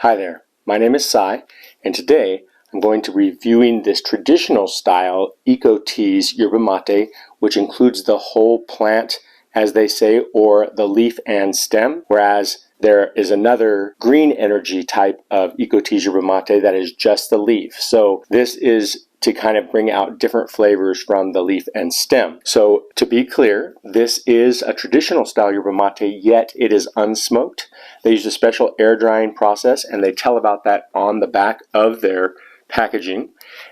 Hi there, my name is Sai, and today I'm going to be reviewing this traditional style EcoTeas Yerba Mate, which includes the whole plant, as they say, or the leaf and stem, whereas there is another green energy type of EcoTeas Yerba Mate that is just the leaf. So this is to kind of bring out different flavors from the leaf and stem. So to be clear, this is a traditional style yerba mate, yet it is unsmoked. They use a special air drying process, and they tell about that on the back of their packaging.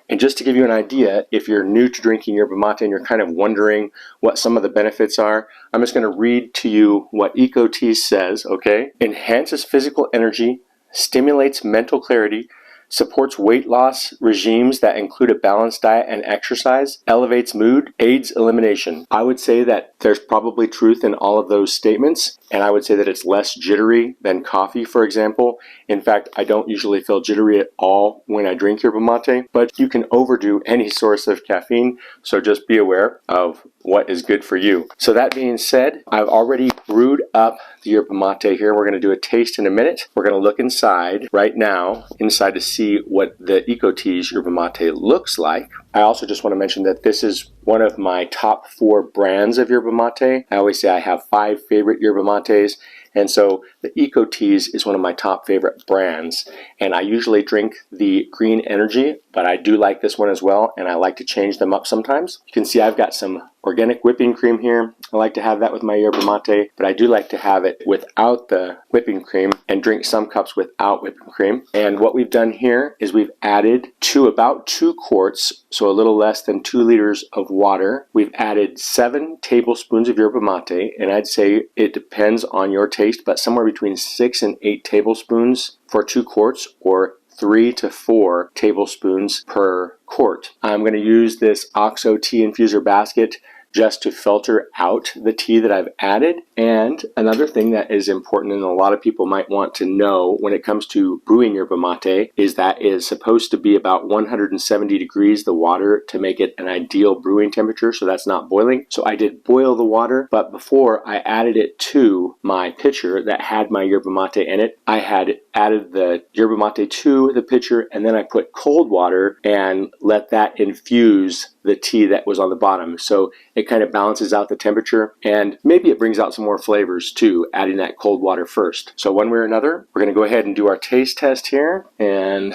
And just to give you an idea, if you're new to drinking yerba mate and you're kind of wondering what some of the benefits are, I'm just going to read to you what EcoTeas says, okay? Enhances physical energy, stimulates mental clarity, supports weight loss regimes that include a balanced diet and exercise, elevates mood, aids elimination. I would say that there's probably truth in all of those statements, and I would say that it's less jittery than coffee, for example. In fact, I don't usually feel jittery at all when I drink yerba mate, but you can overdo any source of caffeine, so just be aware of what is good for you. So that being said, I've already brewed up the yerba mate here. We're going to do a taste in a minute. We're going to look inside right now, inside to see what the EcoTeas Yerba Mate looks like. I also just want to mention that this is one of my top 4 brands of yerba mate. I always say I have 5 favorite yerba mates, and so the EcoTeas is one of my top favorite brands. And I usually drink the green energy, but I do like this one as well, and I like to change them up sometimes. You can see I've got some organic whipping cream here. I like to have that with my yerba mate, but I do like to have it without the whipping cream and drink some cups without whipping cream. And what we've done here is we've added to about 2 quarts, so a little less than 2 liters of water. We've added 7 tablespoons of yerba mate, and I'd say it depends on your taste, but somewhere between 6 and 8 tablespoons for 2 quarts, or 3 to 4 tablespoons per quart. I'm going to use this OXO tea infuser basket just to filter out the tea that I've added. And another thing that is important, and a lot of people might want to know when it comes to brewing yerba mate, is that it is supposed to be about 170 degrees the water to make it an ideal brewing temperature, so that's not boiling. So I did boil the water, but before I added it to my pitcher that had my yerba mate in it, I had added the yerba mate to the pitcher, and then I put cold water and let that infuse the tea that was on the bottom. So it kind of balances out the temperature, and maybe it brings out some more flavors too, adding that cold water first. So one way or another, we're going to go ahead and do our taste test here and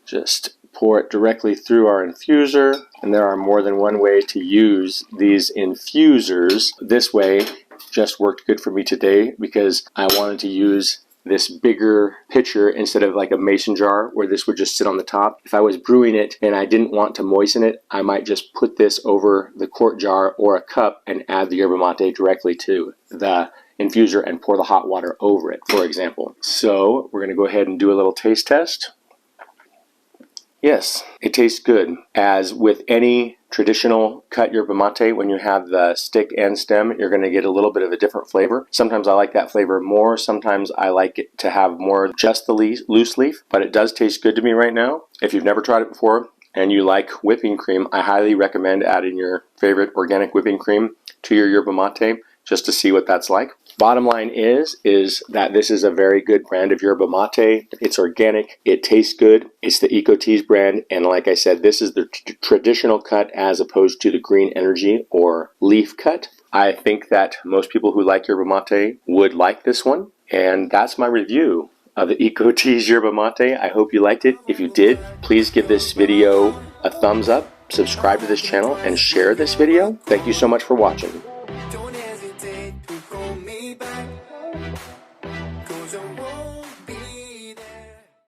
just pour it directly through our infuser. And there are more than one way to use these infusers. This way just worked good for me today because I wanted to use this bigger pitcher instead of like a mason jar where this would just sit on the top. If I was brewing it and I didn't want to moisten it, I might just put this over the quart jar or a cup and add the yerba mate directly to the infuser and pour the hot water over it, for example. So we're going to go ahead and do a little taste test. Yes, it tastes good. As with any traditional cut yerba mate, when you have the stick and stem, you're going to get a little bit of a different flavor. Sometimes I like that flavor more. Sometimes I like it to have more just the loose leaf, but it does taste good to me right now. If you've never tried it before and you like whipping cream, I highly recommend adding your favorite organic whipping cream to your yerba mate just to see what that's like. Bottom line is that this is a very good brand of yerba mate. It's organic, it tastes good, it's the EcoTeas brand, and like I said, this is the traditional cut as opposed to the green energy or leaf cut. I think that most people who like yerba mate would like this one, and that's my review of the EcoTeas Yerba Mate. I hope you liked it. If you did, please give this video a thumbs up, subscribe to this channel, and share this video. Thank you so much for watching.